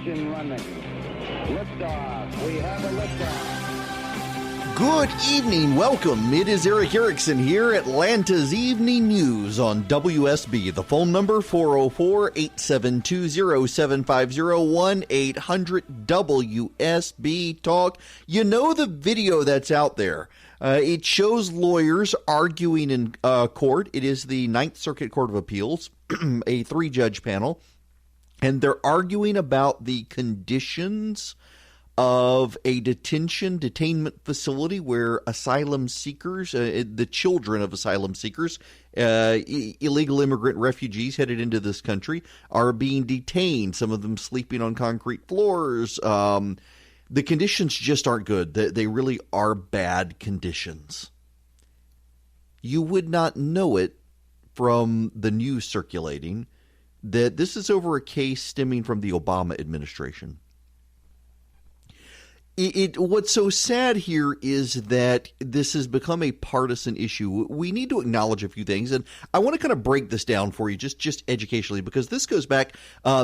engine running. Liftoff. We have a liftoff. Good evening. Welcome. It is Eric Erickson here, Atlanta's Evening News on WSB. The phone number 404-872-0750, 1-800-WSB-TALK. You know the video that's out there. It shows lawyers arguing in court. It is the Ninth Circuit Court of Appeals, a three-judge panel, and they're arguing about the conditions of a detainment facility where asylum seekers, the children of asylum seekers, illegal immigrant refugees headed into this country, are being detained, some of them sleeping on concrete floors. The conditions just aren't good. They really are bad conditions. You would not know it from the news circulating that this is over a case stemming from the Obama administration. What's so sad here is that this has become a partisan issue. We need to acknowledge a few things, and I want to kind of break this down for you just educationally, because this goes back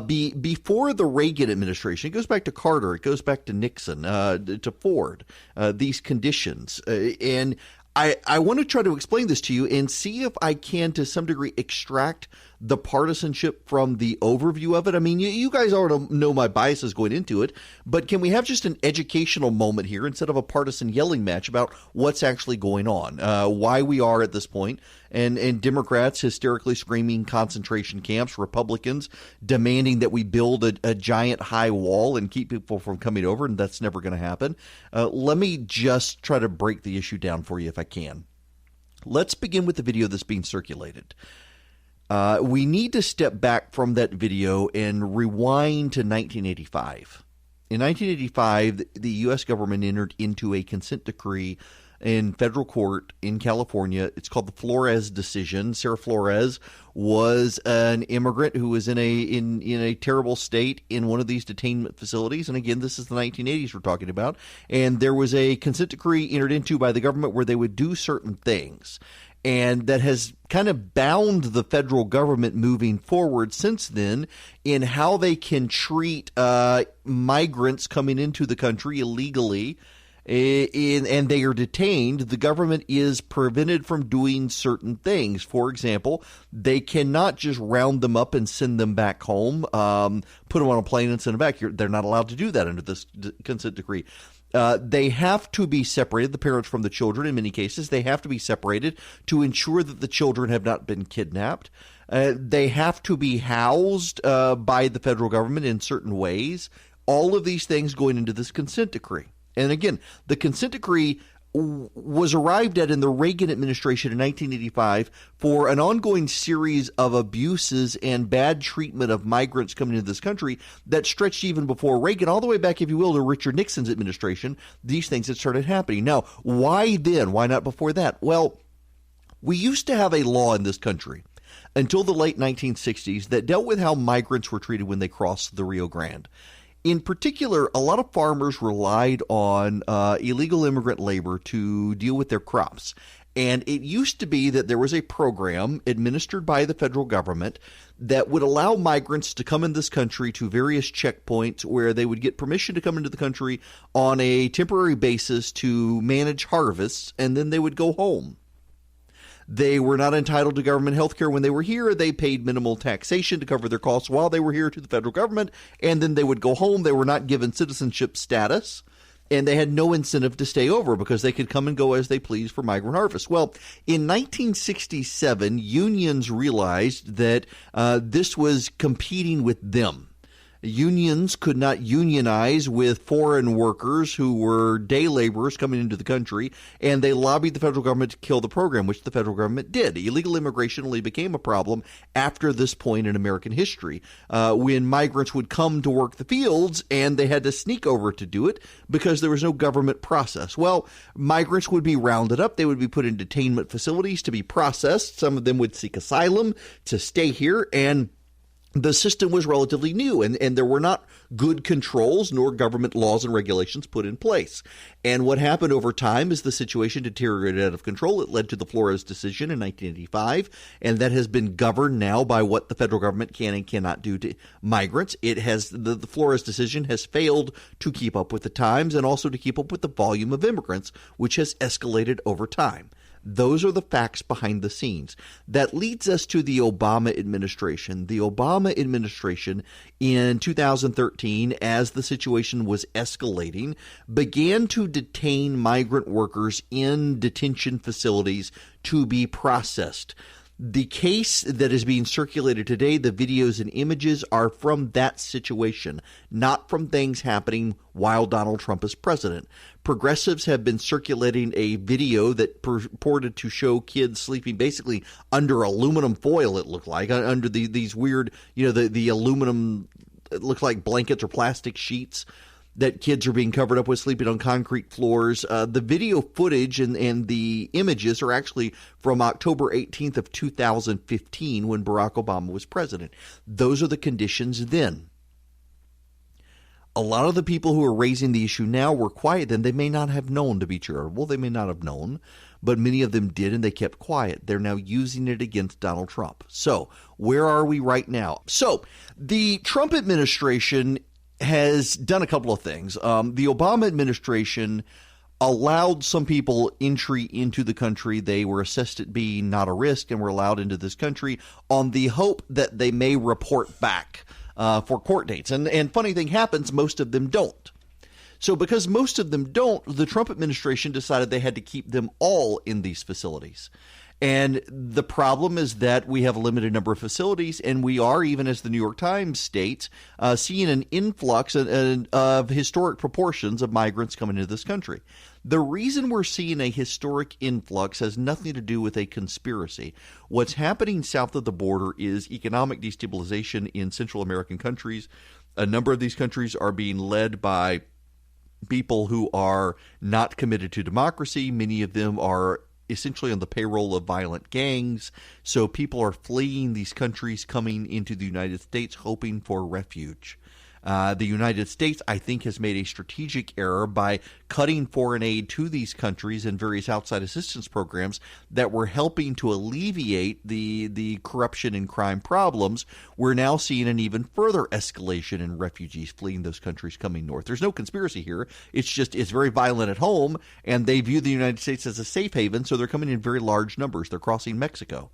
before the Reagan administration. It goes back to Carter. It goes back to Nixon, to Ford, these conditions. And I want to try to explain this to you and see if I can, to some degree, extract the partisanship from the overview of it. I mean, you guys already know my biases going into it, but can we have just an educational moment here instead of a partisan yelling match about what's actually going on, why we are at this point, and Democrats hysterically screaming concentration camps, Republicans demanding that we build a giant high wall and keep people from coming over, and that's never going to happen. Let me just try to break the issue down for you if I can. Let's begin with the video that's being circulated. We need to step back from that video and rewind to 1985. In 1985, the U.S. government entered into a consent decree in federal court in California. It's called the Flores decision. Sarah Flores was an immigrant who was in a terrible state in one of these detainment facilities. And again, this is the 1980s we're talking about. And there was a consent decree entered into by the government where they would do certain things. And that has kind of bound the federal government moving forward since then in how they can treat migrants coming into the country illegally, and they are detained. The government is prevented from doing certain things. For example, they cannot just round them up and send them back home, put them on a plane and send them back. They're not allowed to do that under this consent decree. They have to be separated, the parents from the children in many cases. They have to be separated to ensure that the children have not been kidnapped. They have to be housed by the federal government in certain ways. All of these things going into this consent decree. And again, the consent decree was arrived at in the Reagan administration in 1985 for an ongoing series of abuses and bad treatment of migrants coming into this country that stretched even before Reagan, all the way back, if you will, to Richard Nixon's administration. These things had started happening. Now, why then? Why not before that? Well, we used to have a law in this country until the late 1960s that dealt with how migrants were treated when they crossed the Rio Grande. In particular, a lot of farmers relied on illegal immigrant labor to deal with their crops. And it used to be that there was a program administered by the federal government that would allow migrants to come in this country to various checkpoints where they would get permission to come into the country on a temporary basis to manage harvests, and then they would go home. They were not entitled to government health care when they were here. They paid minimal taxation to cover their costs while they were here to the federal government, and then they would go home. They were not given citizenship status, and they had no incentive to stay over because they could come and go as they pleased for migrant harvest. Well, in 1967, unions realized that this was competing with them. Unions could not unionize with foreign workers who were day laborers coming into the country, and they lobbied the federal government to kill the program, which the federal government did. Illegal immigration only became a problem after this point in American history, when migrants would come to work the fields and they had to sneak over to do it because there was no government process. Well, migrants would be rounded up. They would be put in detainment facilities to be processed. Some of them would seek asylum to stay here, and the system was relatively new, and there were not good controls nor government laws and regulations put in place. And what happened over time is the situation deteriorated out of control. It led to the Flores decision in 1985, and that has been governed now by what the federal government can and cannot do to migrants. It has the Flores decision has failed to keep up with the times and also to keep up with the volume of immigrants, which has escalated over time. Those are the facts behind the scenes. That leads us to the Obama administration. The Obama administration in 2013, as the situation was escalating, began to detain migrant workers in detention facilities to be processed. The case that is being circulated today, the videos and images, are from that situation, not from things happening while Donald Trump is president. Progressives have been circulating a video that purported to show kids sleeping basically under aluminum foil, it looked like, under these weird, the aluminum, it looked like blankets or plastic sheets that kids are being covered up with, sleeping on concrete floors. The video footage and the images are actually from October 18th of 2015 when Barack Obama was president. Those are the conditions then. A lot of the people who are raising the issue now were quiet then. They may not have known to be charitable. They may not have known, but many of them did, and they kept quiet. They're now using it against Donald Trump. So where are we right now? So the Trump administration has done a couple of things. The Obama administration allowed some people entry into the country. They were assessed at being not a risk and were allowed into this country on the hope that they may report back for court dates. And funny thing happens, most of them don't. So because most of them don't, the Trump administration decided they had to keep them all in these facilities. And the problem is that we have a limited number of facilities, and we are, even as the New York Times states, seeing an influx of historic proportions of migrants coming into this country. The reason we're seeing a historic influx has nothing to do with a conspiracy. What's happening south of the border is economic destabilization in Central American countries. A number of these countries are being led by people who are not committed to democracy. Many of them are essentially on the payroll of violent gangs. So people are fleeing these countries, coming into the United States, hoping for refuge. The United States, I think, has made a strategic error by cutting foreign aid to these countries and various outside assistance programs that were helping to alleviate the corruption and crime problems. We're now seeing an even further escalation in refugees fleeing those countries coming north. There's no conspiracy here. It's very violent at home, and they view the United States as a safe haven, so they're coming in very large numbers. They're crossing Mexico.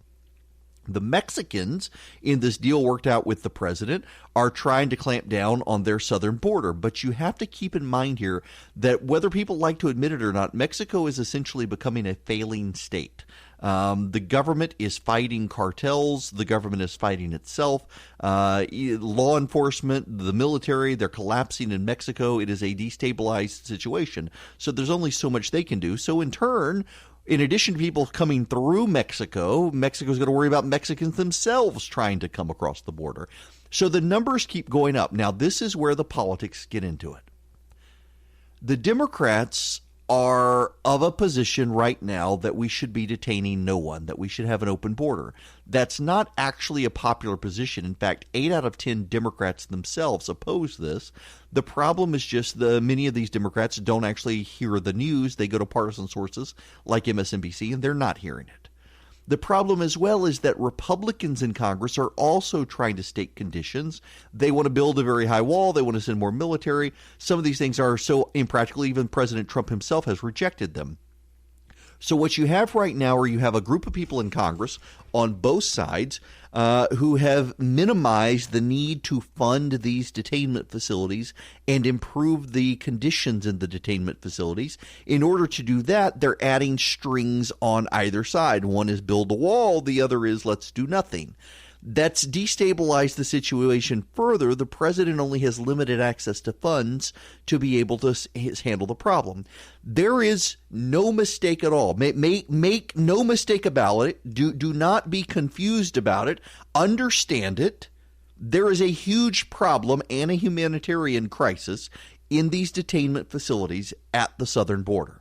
The Mexicans, in this deal worked out with the president, are trying to clamp down on their southern border. But you have to keep in mind here that whether people like to admit it or not, Mexico is essentially becoming a failing state. The government is fighting cartels. The government is fighting itself. Law enforcement, the military, they're collapsing in Mexico. It is a destabilized situation. So there's only so much they can do. So in turn, in addition to people coming through Mexico, Mexico's going to worry about Mexicans themselves trying to come across the border. So the numbers keep going up. Now, this is where the politics get into it. The Democrats are of a position right now that we should be detaining no one, that we should have an open border. That's not actually a popular position. In fact, 8 out of 10 Democrats themselves oppose this. The problem is just many of these Democrats don't actually hear the news. They go to partisan sources like MSNBC, and they're not hearing it. The problem as well is that Republicans in Congress are also trying to state conditions. They want to build a very high wall. They want to send more military. Some of these things are so impractical, even President Trump himself has rejected them. So what you have right now are you have a group of people in Congress on both sides who have minimized the need to fund these detainment facilities and improve the conditions in the detainment facilities. In order to do that, they're adding strings on either side. One is build a wall. The other is let's do nothing. That's destabilized the situation further. The president only has limited access to funds to be able to handle the problem. There is no mistake at all. Make no mistake about it. Do not be confused about it. Understand it. There is a huge problem and a humanitarian crisis in these detainment facilities at the southern border.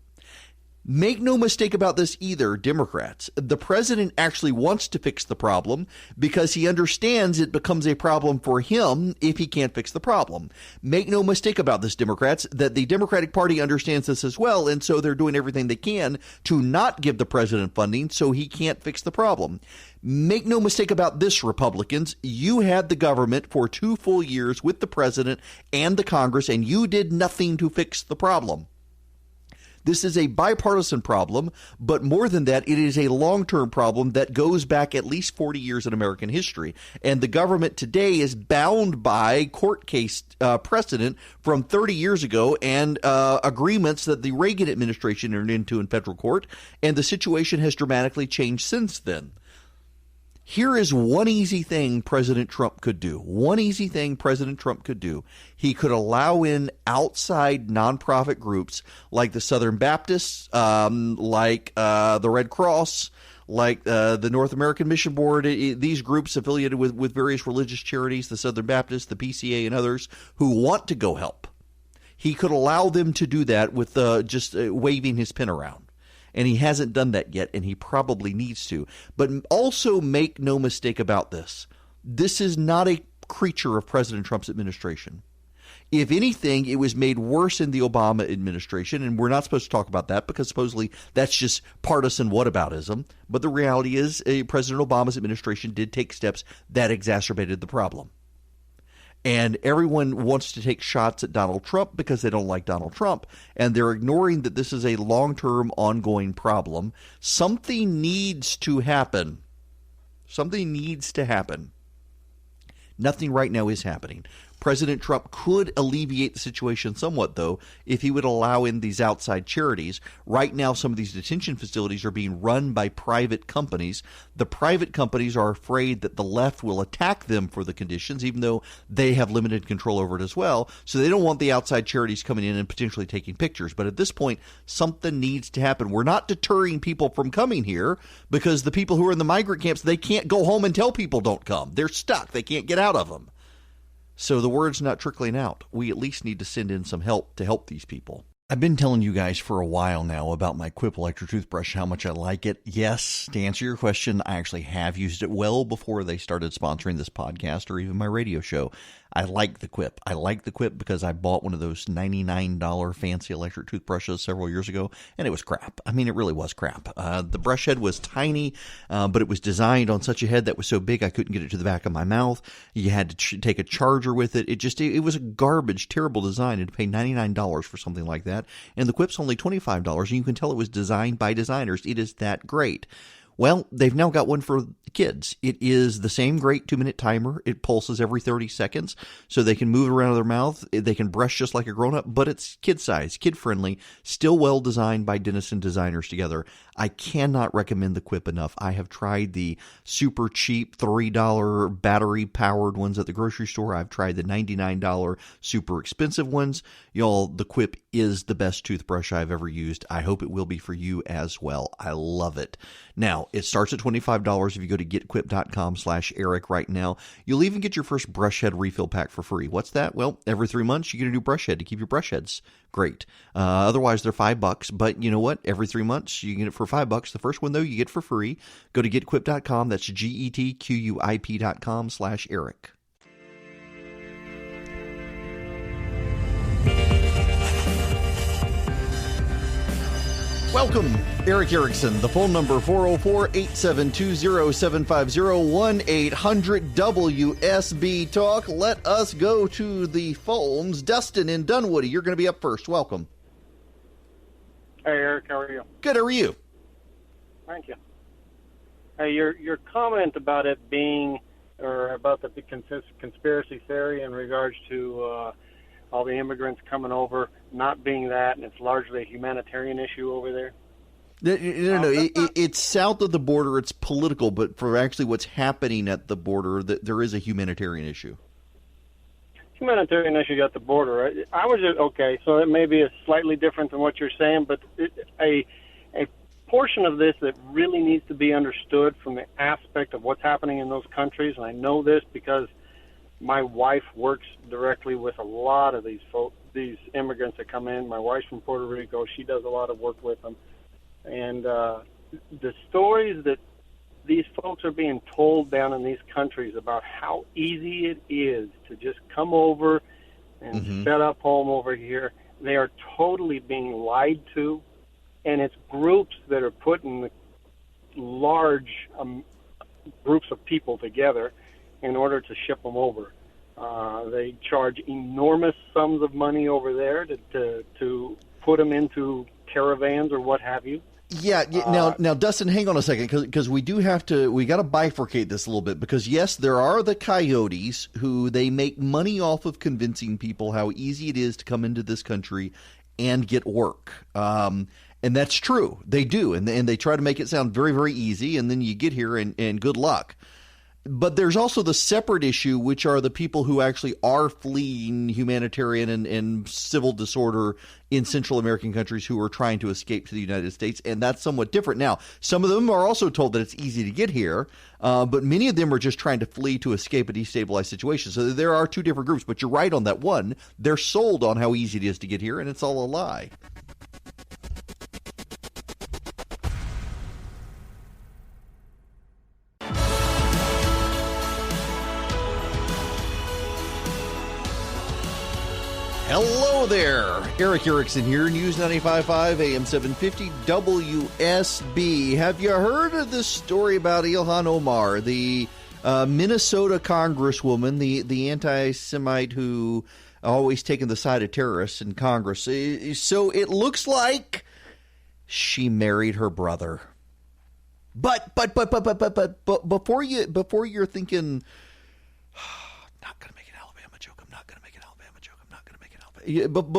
Make no mistake about this either, Democrats. The president actually wants to fix the problem because he understands it becomes a problem for him if he can't fix the problem. Make no mistake about this, Democrats, that the Democratic Party understands this as well, and so they're doing everything they can to not give the president funding so he can't fix the problem. Make no mistake about this, Republicans. You had the government for 2 full years with the president and the Congress, and you did nothing to fix the problem. This is a bipartisan problem, but more than that, it is a long-term problem that goes back at least 40 years in American history. And the government today is bound by court case precedent from 30 years ago and agreements that the Reagan administration entered into in federal court, and the situation has dramatically changed since then. Here is one easy thing President Trump could do. One easy thing President Trump could do. He could allow in outside nonprofit groups like the Southern Baptists, like the Red Cross, like the North American Mission Board, these groups affiliated with various religious charities, the Southern Baptists, the PCA, and others who want to go help. He could allow them to do that with just waving his pen around. And he hasn't done that yet, and he probably needs to. But also make no mistake about this. This is not a creature of President Trump's administration. If anything, it was made worse in the Obama administration, and we're not supposed to talk about that because supposedly that's just partisan whataboutism. But the reality is President Obama's administration did take steps that exacerbated the problem. And everyone wants to take shots at Donald Trump because they don't like Donald Trump. And they're ignoring that this is a long-term, ongoing problem. Something needs to happen. Something needs to happen. Nothing right now is happening. President Trump could alleviate the situation somewhat, though, if he would allow in these outside charities. Right now, some of these detention facilities are being run by private companies. The private companies are afraid that the left will attack them for the conditions, even though they have limited control over it as well. So they don't want the outside charities coming in and potentially taking pictures. But at this point, something needs to happen. We're not deterring people from coming here because the people who are in the migrant camps, they can't go home and tell people don't come. They're stuck. They can't get out of them. So the word's not trickling out. We at least need to send in some help to help these people. I've been telling you guys for a while now about my Quip electric toothbrush, how much I like it. Yes, to answer your question, I actually have used it well before they started sponsoring this podcast or even my radio show. I like the Quip. I like the Quip because I bought one of those $99 fancy electric toothbrushes several years ago, and it was crap. I mean, it really was crap. The brush head was tiny, but it was designed on such a head that was so big I couldn't get it to the back of my mouth. You had to take a charger with it. It was a garbage, terrible design, and to pay $99 for something like that. And the Quip's only $25, and you can tell it was designed by designers. It is that great. Well, they've now got one for kids. It is the same great 2-minute timer. It pulses every 30 seconds, so they can move it around their mouth. They can brush just like a grown-up, but it's kid-size, kid-friendly, still well-designed by Denison designers together. I cannot recommend the Quip enough. I have tried the super cheap $3 battery-powered ones at the grocery store. I've tried the $99 super expensive ones. Y'all, the Quip is the best toothbrush I've ever used. I hope it will be for you as well. I love it. Now, it starts at $25 if you go to getquip.com/Eric right now. You'll even get your first brush head refill pack for free. What's that? Well, every 3 months you get a new brush head to keep your brush heads great. Otherwise, they're $5. But you know what? Every 3 months you get it for $5. The first one, though, you get for free. Go to getquip.com. That's getquip.com/Eric. Welcome, Eric Erickson. The phone number 404-872-750-1-800-WSB Talk. Let us go to the phones. Dustin in Dunwoody, you're going to be up first. Welcome. Hey, Eric, how are you? Good, how are you? Thank you. Hey, your comment about it being, or about the conspiracy theory in regards to all the immigrants coming over, not being that, and it's largely a humanitarian issue over there? No. It's south of the border. It's political, but for actually what's happening at the border, there is a humanitarian issue. Humanitarian issue at the border, right? I was just, okay, so it may be slightly different than what you're saying, but a portion of this that really needs to be understood from the aspect of what's happening in those countries, and I know this because my wife works directly with a lot of these immigrants that come in. My wife's from Puerto Rico. She does a lot of work with them. And the stories that these folks are being told down in these countries about how easy it is to just come over and set up home over here, they are totally being lied to. And it's groups that are putting large groups of people together in order to ship them over. They charge enormous sums of money over there to put them into caravans or what have you. Yeah. Now, Dustin, hang on a second, because we got to bifurcate this a little bit, because yes, there are the coyotes who they make money off of convincing people how easy it is to come into this country and get work. And that's true. They do. And they try to make it sound very, very easy. And then you get here and good luck. But there's also the separate issue, which are the people who actually are fleeing humanitarian and civil disorder in Central American countries who are trying to escape to the United States. And that's somewhat different. Now, some of them are also told that it's easy to get here, but many of them are just trying to flee to escape a destabilized situation. So there are two different groups. But you're right on that one. They're sold on how easy it is to get here, and it's all a lie. Hello there. Eric Erickson here, News 95.5 AM 750 WSB. Have you heard of this story about Ilhan Omar, the Minnesota congresswoman, the anti-Semite who always taken the side of terrorists in Congress? So it looks like she married her brother. But before you're thinking, not going to make an Alabama joke. I'm not going to make an Alabama joke. I'm not going to make an Alabama. But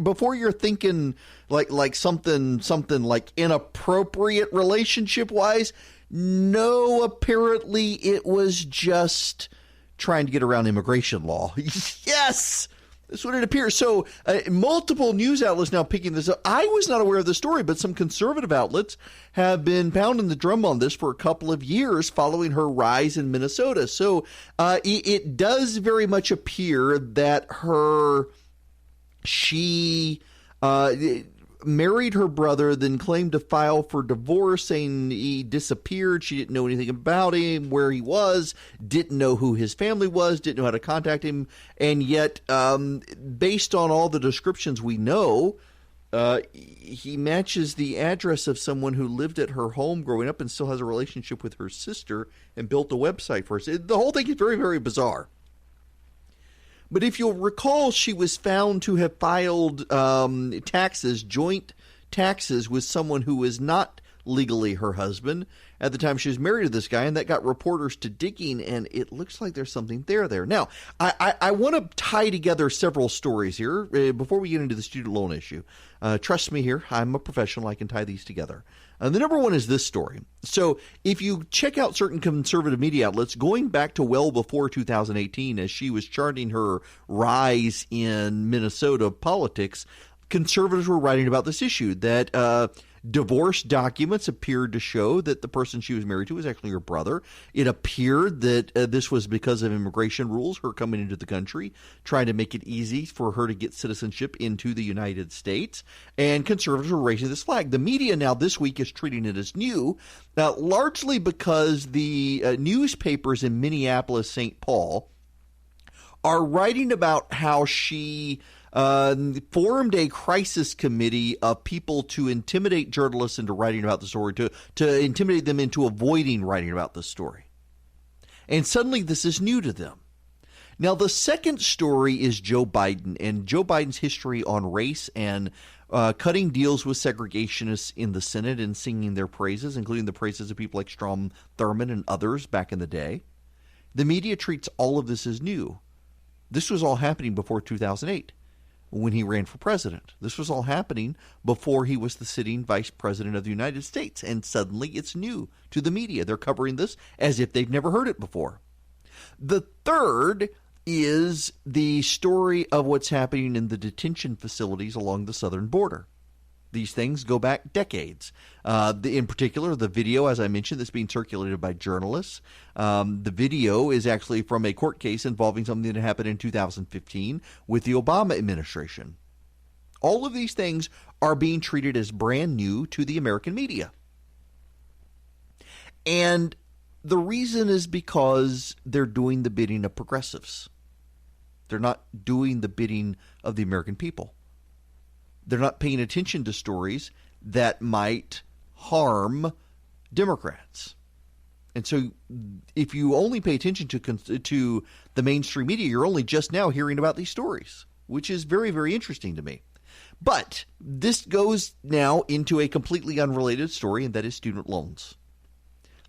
before you're thinking like something like inappropriate relationship wise, no, apparently it was just trying to get around immigration law. Yes. That's what it appears. So multiple news outlets now picking this up. I was not aware of the story, but some conservative outlets have been pounding the drum on this for a couple of years following her rise in Minnesota. So it does very much appear that she married her brother, then claimed to file for divorce, saying he disappeared. She didn't know anything about him, where he was, didn't know who his family was, didn't know how to contact him. And yet, based on all the descriptions we know, he matches the address of someone who lived at her home growing up and still has a relationship with her sister and built a website for her. The whole thing is very, very bizarre. But if you'll recall, she was found to have filed joint taxes with someone who was not legally her husband at the time she was married to this guy, and that got reporters to digging, and it looks like there's something there. Now, I want to tie together several stories here before we get into the student loan issue. Trust me here, I'm a professional. I can tie these together. The number one is this story. So if you check out certain conservative media outlets, going back to well before 2018, as she was charting her rise in Minnesota politics, conservatives were writing about this issue, that divorce documents appeared to show that the person she was married to was actually her brother. It appeared that this was because of immigration rules, her coming into the country, trying to make it easy for her to get citizenship into the United States. And conservatives were raising this flag. The media now this week is treating it as new, largely because the newspapers in Minneapolis, St. Paul, are writing about how she formed a crisis committee of people to intimidate journalists into writing about the story, to intimidate them into avoiding writing about the story. And suddenly this is new to them. Now, the second story is Joe Biden and Joe Biden's history on race and cutting deals with segregationists in the Senate and singing their praises, including the praises of people like Strom Thurmond and others back in the day. The media treats all of this as new. This was all happening before 2008. When he ran for president. This was all happening before he was the sitting vice president of the United States. And suddenly it's new to the media. They're covering this as if they've never heard it before. The third is the story of what's happening in the detention facilities along the southern border. These things go back decades. In particular, the video, as I mentioned, that's being circulated by journalists. The video is actually from a court case involving something that happened in 2015 with the Obama administration. All of these things are being treated as brand new to the American media. And the reason is because they're doing the bidding of progressives. They're not doing the bidding of the American people. They're not paying attention to stories that might harm Democrats. And so if you only pay attention to the mainstream media, you're only just now hearing about these stories, which is very, very interesting to me. But this goes now into a completely unrelated story, and that is student loans.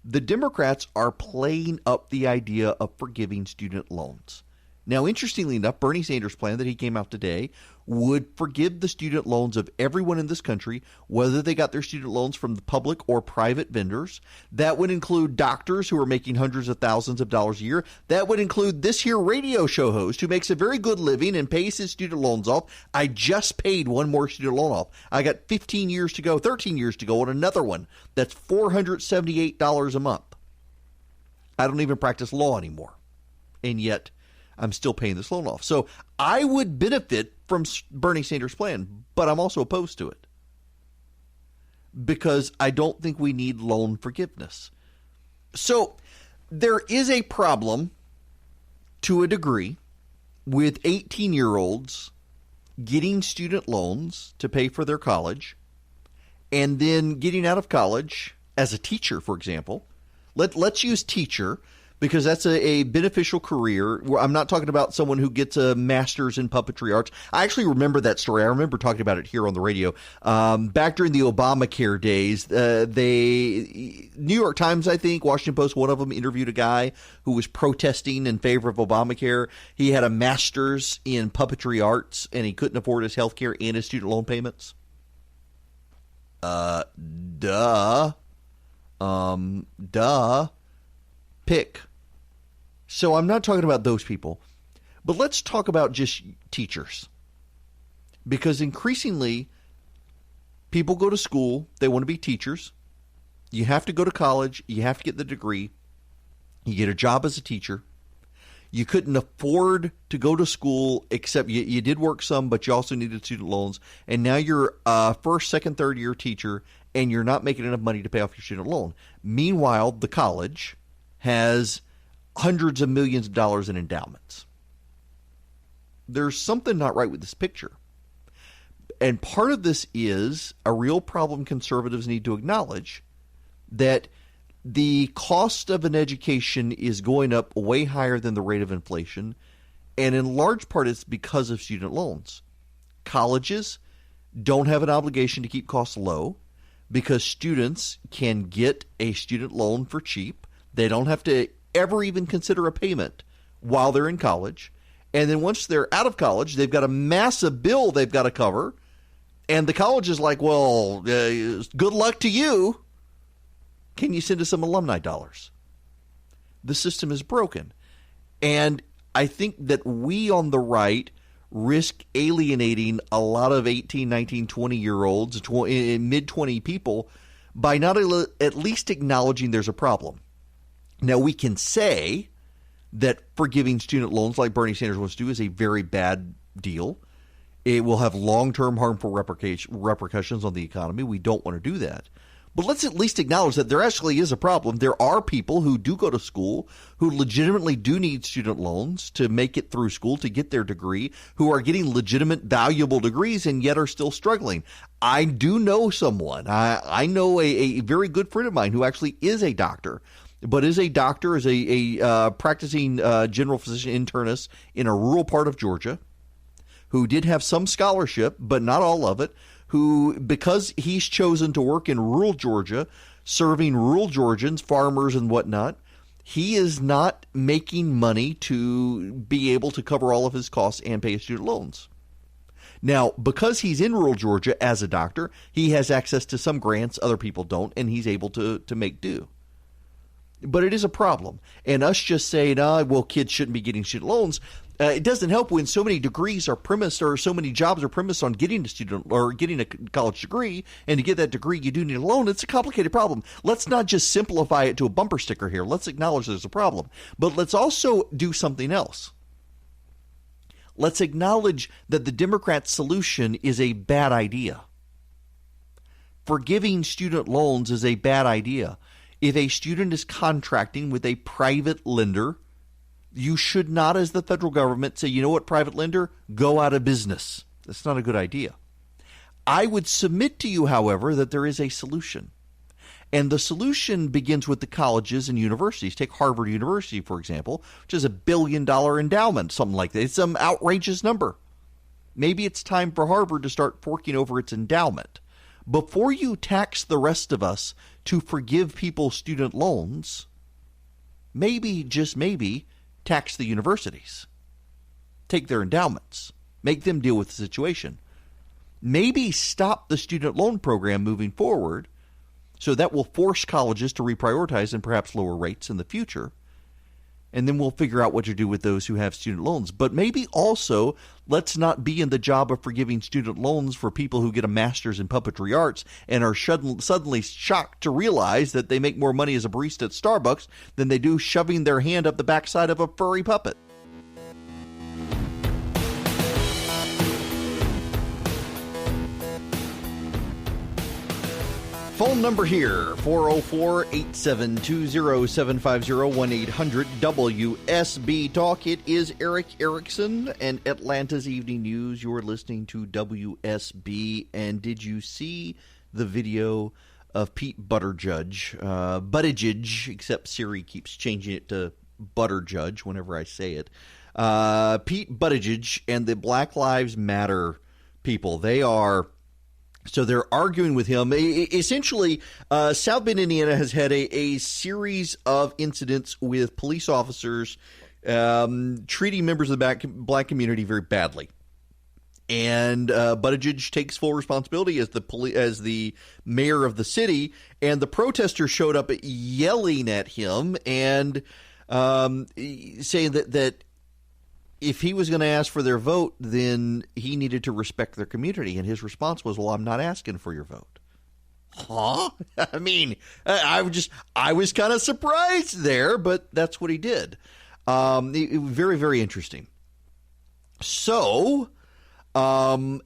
The Democrats are playing up the idea of forgiving student loans. Now, interestingly enough, Bernie Sanders' plan that he came out today would forgive the student loans of everyone in this country, whether they got their student loans from the public or private vendors. That would include doctors who are making hundreds of thousands of dollars a year. That would include this here radio show host who makes a very good living and pays his student loans off. I just paid one more student loan off. I got 15 years to go, 13 years to go on another one. That's $478 a month. I don't even practice law anymore. And yet I'm still paying this loan off. So I would benefit from Bernie Sanders' plan, but I'm also opposed to it because I don't think we need loan forgiveness. So there is a problem to a degree with 18-year-olds getting student loans to pay for their college and then getting out of college as a teacher, for example. Let's use teacher because that's a beneficial career. I'm not talking about someone who gets a master's in puppetry arts. I actually remember that story. I remember talking about it here on the radio. Back during the Obamacare days, New York Times, I think, Washington Post, one of them interviewed a guy who was protesting in favor of Obamacare. He had a master's in puppetry arts, and he couldn't afford his health care and his student loan payments. Pick. So I'm not talking about those people, but let's talk about just teachers. Because increasingly, people go to school, they want to be teachers. You have to go to college, you have to get the degree, you get a job as a teacher. You couldn't afford to go to school except you did work some, but you also needed student loans. And now you're a first, second, third year teacher, and you're not making enough money to pay off your student loan. Meanwhile, the college has hundreds of millions of dollars in endowments. There's something not right with this picture. And part of this is a real problem conservatives need to acknowledge, that the cost of an education is going up way higher than the rate of inflation, and in large part it's because of student loans. Colleges don't have an obligation to keep costs low because students can get a student loan for cheap. They don't have to ever even consider a payment while they're in college. And then once they're out of college, they've got a massive bill they've got to cover. And the college is like, well, good luck to you. Can you send us some alumni dollars? The system is broken. And I think that we on the right risk alienating a lot of 18, 19, 20-year-olds, mid-20 people by not at least acknowledging there's a problem. Now, we can say that forgiving student loans like Bernie Sanders wants to do is a very bad deal. It will have long-term harmful repercussions on the economy. We don't want to do that. But let's at least acknowledge that there actually is a problem. There are people who do go to school who legitimately do need student loans to make it through school, to get their degree, who are getting legitimate, valuable degrees and yet are still struggling. I do know someone. I know a very good friend of mine who actually is a doctor, but is a doctor, is a practicing general physician internist in a rural part of Georgia, who did have some scholarship, but not all of it, who, because he's chosen to work in rural Georgia, serving rural Georgians, farmers and whatnot, he is not making money to be able to cover all of his costs and pay his student loans. Now, because he's in rural Georgia as a doctor, he has access to some grants other people don't, and he's able to make do. But it is a problem. And us just saying, well, kids shouldn't be getting student loans, it doesn't help when so many degrees are premised, or so many jobs are premised on getting a student or getting a college degree. And to get that degree, you do need a loan. It's a complicated problem. Let's not just simplify it to a bumper sticker here. Let's acknowledge there's a problem. But let's also do something else. Let's acknowledge that the Democrats' solution is a bad idea. Forgiving student loans is a bad idea. If a student is contracting with a private lender, you should not, as the federal government, say, you know what, private lender, go out of business. That's not a good idea. I would submit to you, however, that there is a solution. And the solution begins with the colleges and universities. Take Harvard University, for example, which is $1 billion endowment, something like that. It's some outrageous number. Maybe it's time for Harvard to start forking over its endowment. Before you tax the rest of us to forgive people student loans, maybe, just maybe, tax the universities. Take their endowments. Make them deal with the situation. Maybe stop the student loan program moving forward, so that will force colleges to reprioritize and perhaps lower rates in the future. And then we'll figure out what to do with those who have student loans. But maybe also, let's not be in the job of forgiving student loans for people who get a master's in puppetry arts and are suddenly shocked to realize that they make more money as a barista at Starbucks than they do shoving their hand up the backside of a furry puppet. Phone number here, 404-872-0750-1-800-WSB Talk. It is Eric Erickson and Atlanta's Evening News. You're listening to WSB. And did you see the video of Pete Buttigieg, except Siri keeps changing it to Buttigieg whenever I say it. Pete Buttigieg and the Black Lives Matter people, So they're arguing with him. Essentially, South Bend, Indiana has had a series of incidents with police officers treating members of the black community very badly. And Buttigieg takes full responsibility as the mayor of the city. And the protesters showed up yelling at him and saying that if he was going to ask for their vote, then he needed to respect their community. And his response was, well, I'm not asking for your vote. Huh? I mean, I was kind of surprised there, but that's what he did. Very, very interesting. So,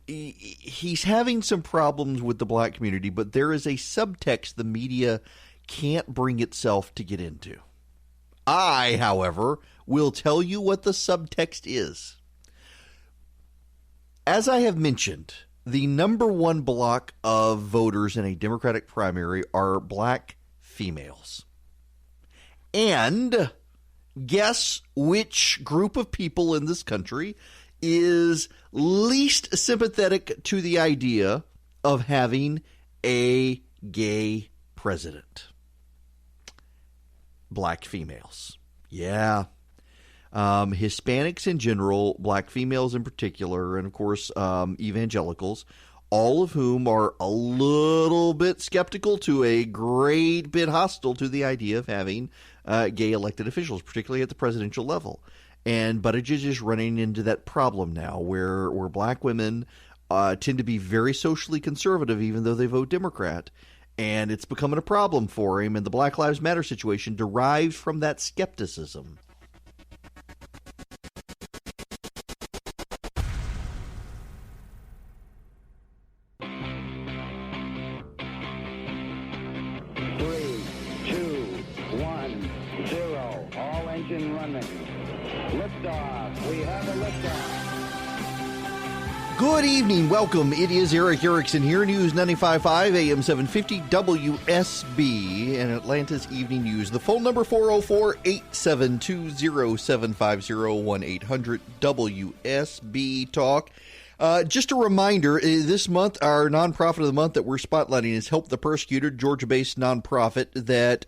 he's having some problems with the black community, but there is a subtext the media can't bring itself to get into. I, however, will tell you what the subtext is. As I have mentioned, the number one block of voters in a Democratic primary are black females. And guess which group of people in this country is least sympathetic to the idea of having a gay president? Black females. Yeah. Hispanics in general, black females in particular, and of course evangelicals, all of whom are a little bit skeptical to a great bit hostile to the idea of having gay elected officials, particularly at the presidential level. And Buttigieg is running into that problem now where black women tend to be very socially conservative even though they vote Democrat. And it's becoming a problem for him, and the Black Lives Matter situation derives from that skepticism. Engine running. Liftoff. We have a liftoff. Good evening. Welcome. It is Eric Erickson here. News 95.5 AM 750 WSB and Atlanta's Evening News. The phone number 404-872-0750-1-800 WSB Talk. Just a reminder, this month, our nonprofit of the month that we're spotlighting is Help the Persecuted, Georgia-based nonprofit that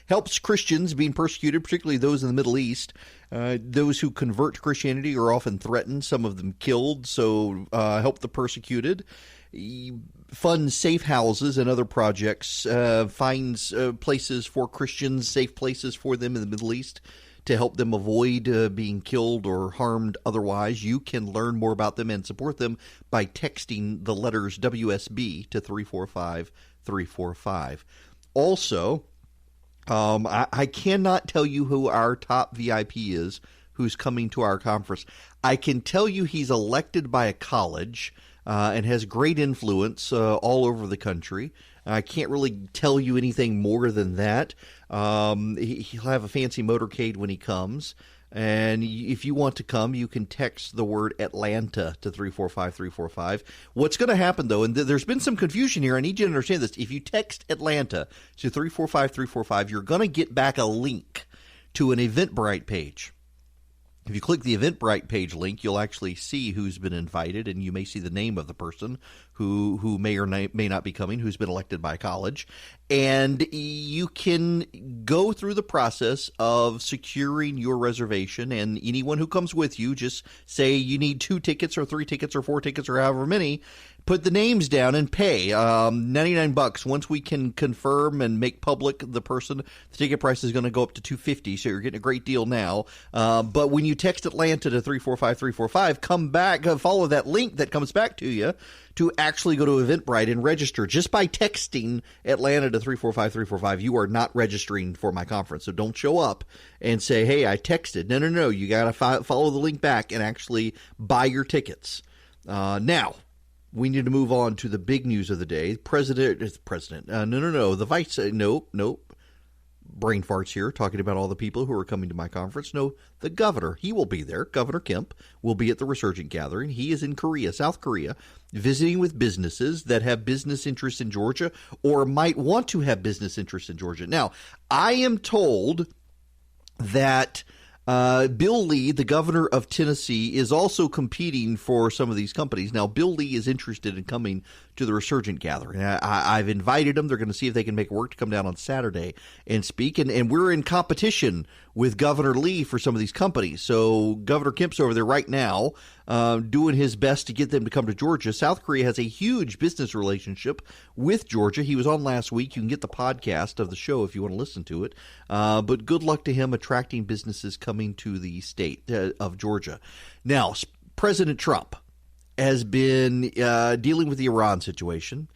helps Christians being persecuted, particularly those in the Middle East. Those who convert to Christianity are often threatened, some of them killed, so Help the Persecuted funds safe houses and other projects, finds places for Christians, safe places for them in the Middle East, to help them avoid being killed or harmed otherwise. You can learn more about them and support them by texting the letters WSB to 345-345. Also, I cannot tell you who our top VIP is who's coming to our conference. I can tell you he's elected by a college and has great influence all over the country. I can't really tell you anything more than that. He'll have a fancy motorcade when he comes. And if you want to come, you can text the word Atlanta to 345-345. What's going to happen, though, and there's been some confusion here. I need you to understand this. If you text Atlanta to 345-345, you're going to get back a link to an Eventbrite page. If you click the Eventbrite page link, you'll actually see who's been invited, and you may see the name of the person who may or may not be coming, who's been elected by a college. And you can go through the process of securing your reservation, and anyone who comes with you, just say you need 2 tickets or 3 tickets or 4 tickets or however many. Put the names down and pay $99. Once we can confirm and make public the person, the ticket price is going to go up to $250. So you're getting a great deal now. But when you text Atlanta to 345-345, come back, follow that link that comes back to you to actually go to Eventbrite and register. Just by texting Atlanta to 345-345, you are not registering for my conference. So don't show up and say, "Hey, I texted." No. You got to follow the link back and actually buy your tickets. Now, we need to move on to the big news of the day. The vice. Nope. Brain farts here, talking about all the people who are coming to my conference. No, the governor. He will be there. Governor Kemp will be at the Resurgent Gathering. He is in Korea, South Korea, visiting with businesses that have business interests in Georgia or might want to have business interests in Georgia. Now, I am told that Bill Lee, the governor of Tennessee, is also competing for some of these companies. Now, Bill Lee is interested in coming to the Resurgent Gathering. I've invited them. They're going to see if they can make it work to come down on Saturday and speak. And we're in competition with Governor Lee for some of these companies. So Governor Kemp's over there right now doing his best to get them to come to Georgia. South Korea has a huge business relationship with Georgia. He was on last week. You can get the podcast of the show if you want to listen to it. But good luck to him attracting businesses coming to the state of Georgia. Now, President Trump has been dealing with the Iran situation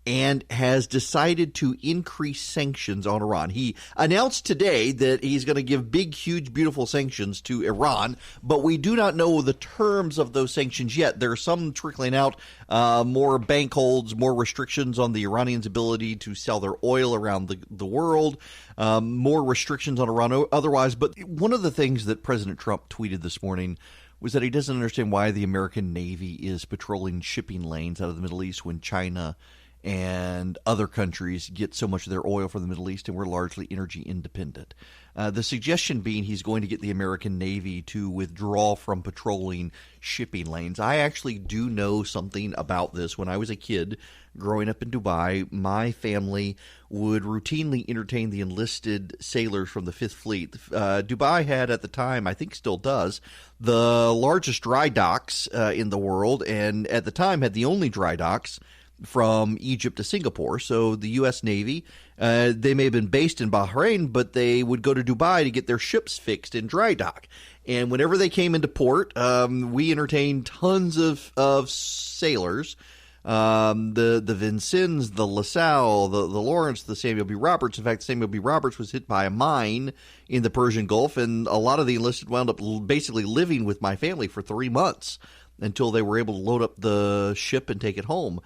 and has decided to increase sanctions on Iran. He announced today that he's going to give big, huge, beautiful sanctions to Iran, but we do not know the terms of those sanctions yet. There are some trickling out, more bank holds, more restrictions on the Iranians' ability to sell their oil around the world, more restrictions on Iran otherwise. But one of the things that President Trump tweeted this morning was that he doesn't understand why the American Navy is patrolling shipping lanes out of the Middle East when China and other countries get so much of their oil from the Middle East and we're largely energy independent. The suggestion being he's going to get the American Navy to withdraw from patrolling shipping lanes. I actually do know something about this. When I was a kid growing up in Dubai, my family would routinely entertain the enlisted sailors from the Fifth Fleet. Dubai had at the time, I think still does, the largest dry docks in the world, and at the time had the only dry docks from Egypt to Singapore. So the U.S. Navy, they may have been based in Bahrain, but they would go to Dubai to get their ships fixed in dry dock. And whenever they came into port, we entertained tons of sailors. The Vincennes, the LaSalle, the Lawrence, the Samuel B. Roberts. In fact, Samuel B. Roberts was hit by a mine in the Persian Gulf, and a lot of the enlisted wound up basically living with my family for 3 months until they were able to load up the ship and take it home.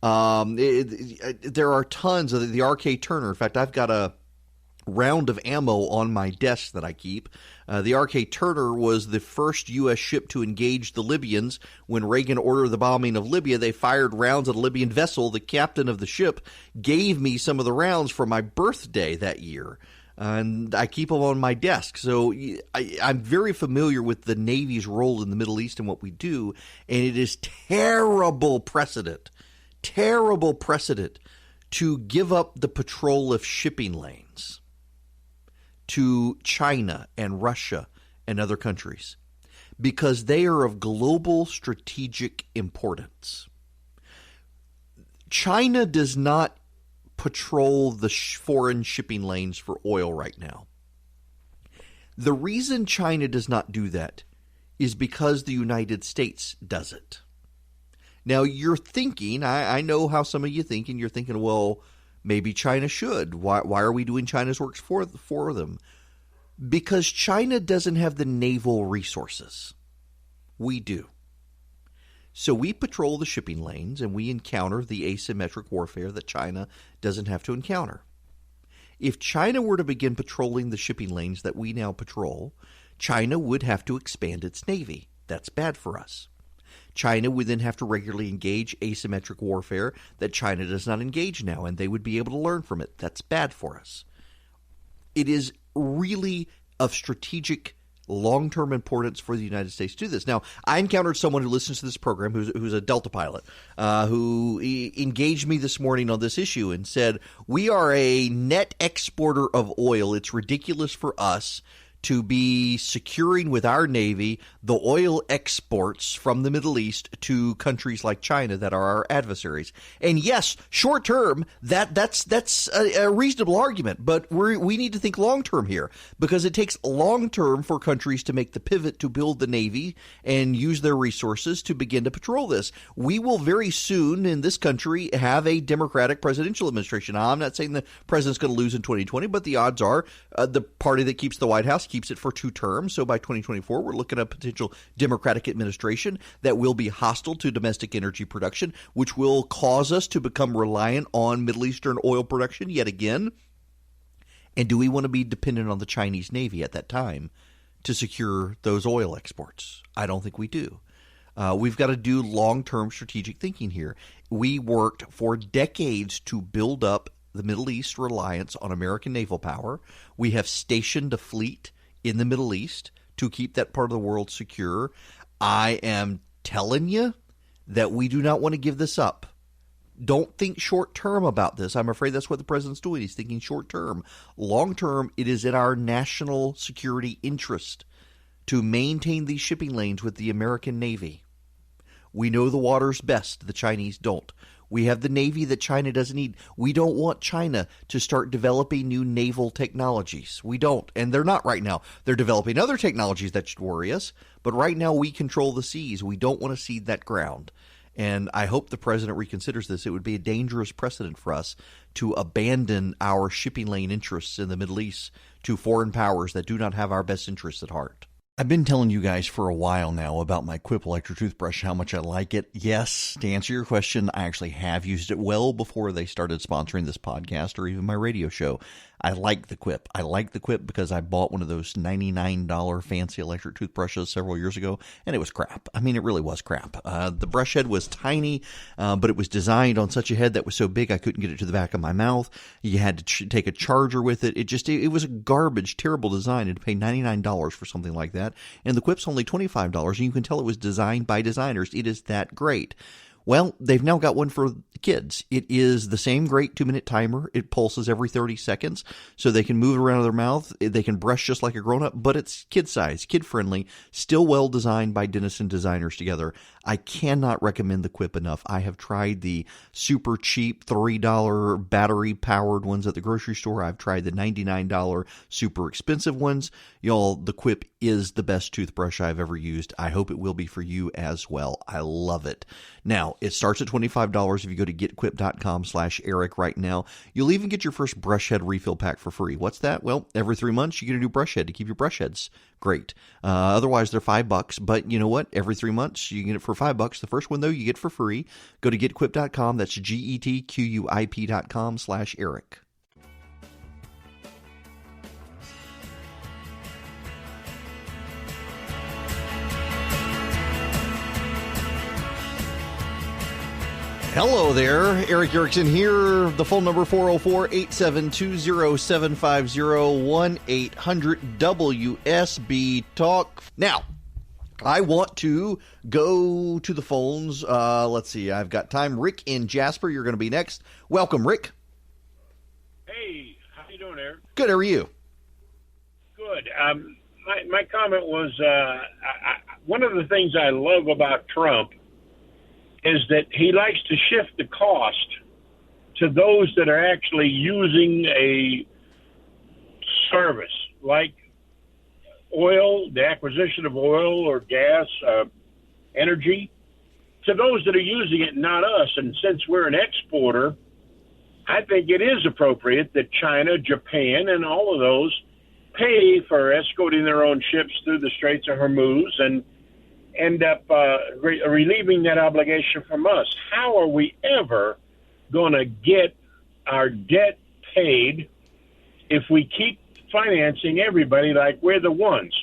There are tons of the RK Turner. In fact, I've got a round of ammo on my desk that I keep. The RK Turner was the first U.S. ship to engage the Libyans. When Reagan ordered the bombing of Libya, they fired rounds at a Libyan vessel. The captain of the ship gave me some of the rounds for my birthday that year. And I keep them on my desk. So I'm very familiar with the Navy's role in the Middle East and what we do. And it is terrible precedent to give up the patrol of shipping lanes to China and Russia and other countries because they are of global strategic importance. China does not patrol the foreign shipping lanes for oil right now. The reason China does not do that is because the United States does it. Now, you're thinking, I know how some of you think, and you're thinking, well, maybe China should. Why are we doing China's work for them? Because China doesn't have the naval resources. We do. So we patrol the shipping lanes and we encounter the asymmetric warfare that China doesn't have to encounter. If China were to begin patrolling the shipping lanes that we now patrol, China would have to expand its navy. That's bad for us. China would then have to regularly engage asymmetric warfare that China does not engage now, and they would be able to learn from it. That's bad for us. It is really of strategic long-term importance for the United States to do this. Now, I encountered someone who listens to this program who's a Delta pilot who engaged me this morning on this issue and said, we are a net exporter of oil. It's ridiculous for us to be securing with our Navy the oil exports from the Middle East to countries like China that are our adversaries. And yes, short term, that's a reasonable argument, but we need to think long term here, because it takes long term for countries to make the pivot to build the Navy and use their resources to begin to patrol this. We will very soon in this country have a Democratic presidential administration. Now, I'm not saying the president's going to lose in 2020, but the odds are the party that keeps the White House keeps it for 2 terms. So by 2024, we're looking at a potential Democratic administration that will be hostile to domestic energy production, which will cause us to become reliant on Middle Eastern oil production yet again. And do we want to be dependent on the Chinese Navy at that time to secure those oil exports? I don't think we do. We've got to do long-term strategic thinking here. We worked for decades to build up the Middle East reliance on American naval power. We have stationed a fleet in the Middle East to keep that part of the world secure. I am telling you that we do not want to give this up. Don't think short term about this. I'm afraid that's what the president's doing. He's thinking short term. Long term, it is in our national security interest to maintain these shipping lanes with the American Navy. We know the waters best. The Chinese don't. We have the Navy that China doesn't need. We don't want China to start developing new naval technologies. We don't. And they're not right now. They're developing other technologies that should worry us. But right now we control the seas. We don't want to cede that ground. And I hope the president reconsiders this. It would be a dangerous precedent for us to abandon our shipping lane interests in the Middle East to foreign powers that do not have our best interests at heart. I've been telling you guys for a while now about my Quip electric toothbrush, how much I like it. Yes, to answer your question, I actually have used it well before they started sponsoring this podcast or even my radio show. I like the Quip. I like the Quip because I bought one of those $99 fancy electric toothbrushes several years ago, and it was crap. I mean, it really was crap. The brush head was tiny, but it was designed on such a head that was so big I couldn't get it to the back of my mouth. You had to take a charger with it. It was a garbage, terrible design, and to pay $99 for something like that. And the Quip's only $25, and you can tell it was designed by designers. It is that great. Well, they've now got one for kids. It is the same great 2-minute timer. It pulses every 30 seconds, so they can move around their mouth. They can brush just like a grown-up, but it's kid-size, kid-friendly, still well-designed by dentists and designers together. I cannot recommend the Quip enough. I have tried the super cheap $3 battery-powered ones at the grocery store. I've tried the $99 super expensive ones. Y'all, the Quip is the best toothbrush I've ever used. I hope it will be for you as well. I love it. Now, it starts at $25 if you go to getquip.com/Eric right now. You'll even get your first brush head refill pack for free. What's that? Well, every 3 months you get a new brush head to keep your brush heads great. Otherwise, they're $5. But you know what? Every 3 months you get it for $5. The first one, though, you get for free. Go to getquip.com. That's getquip.com/Eric. Hello there, Eric Erickson here. The phone number 404-872-0750, 1-800-WSB-TALK. Now, I want to go to the phones. Let's see, I've got time. Rick in Jasper, you're going to be next. Welcome, Rick. Hey, how you doing, Eric? Good, how are you? Good. My comment was one of the things I love about Trump is that he likes to shift the cost to those that are actually using a service like oil, the acquisition of oil or gas, energy, to those that are using it, not us. And since we're an exporter, I think it is appropriate that China, Japan, and all of those pay for escorting their own ships through the Straits of Hormuz and end up relieving that obligation from us. How are we ever going to get our debt paid if we keep financing everybody like we're the ones?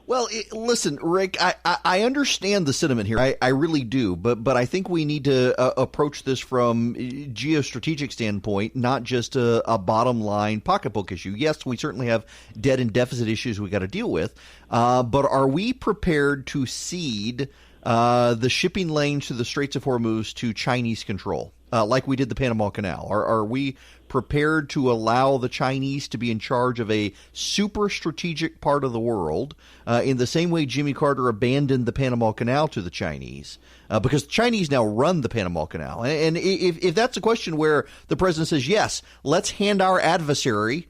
Well, listen, Rick, I understand the sentiment here. I really do. But I think we need to approach this from a geostrategic standpoint, not just a bottom line pocketbook issue. Yes, we certainly have debt and deficit issues we got to deal with. But are we prepared to cede the shipping lanes to the Straits of Hormuz to Chinese control, like we did the Panama Canal? Are we prepared to allow the Chinese to be in charge of a super strategic part of the world in the same way Jimmy Carter abandoned the Panama Canal to the Chinese? Because the Chinese now run the Panama Canal. And if that's a question where the president says, yes, let's hand our adversary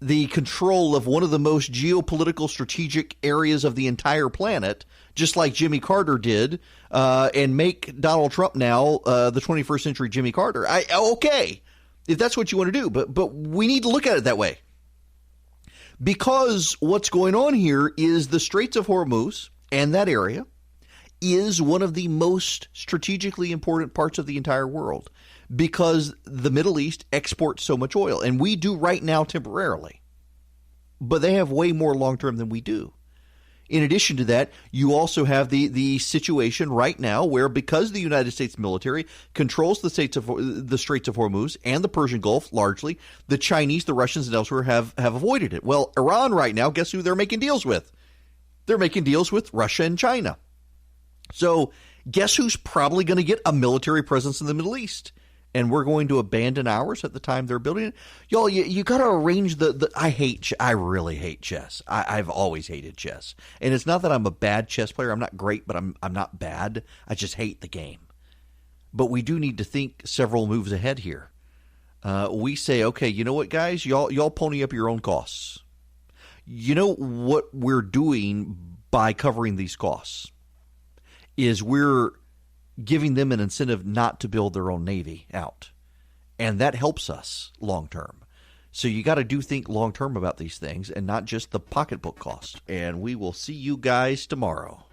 the control of one of the most geopolitical strategic areas of the entire planet, just like Jimmy Carter did, and make Donald Trump now the 21st century Jimmy Carter. Okay, if that's what you want to do, but we need to look at it that way. Because what's going on here is the Straits of Hormuz and that area is one of the most strategically important parts of the entire world, because the Middle East exports so much oil, and we do right now temporarily, but they have way more long-term than we do. In addition to that, you also have the situation right now where, because the United States military controls the Straits of Hormuz and the Persian Gulf largely, the Chinese, the Russians, and elsewhere have avoided it. Well, Iran right now, guess who they're making deals with? They're making deals with Russia and China. So guess who's probably going to get a military presence in the Middle East? And we're going to abandon ours at the time they're building it. Y'all, you got to arrange I really hate chess. I've always hated chess. And it's not that I'm a bad chess player. I'm not great, but I'm not bad. I just hate the game. But we do need to think several moves ahead here. We say, okay, you know what, guys? Y'all pony up your own costs. You know what we're doing by covering these costs is we're giving them an incentive not to build their own Navy out. And that helps us long term. So you got to think long term about these things and not just the pocketbook cost. And we will see you guys tomorrow.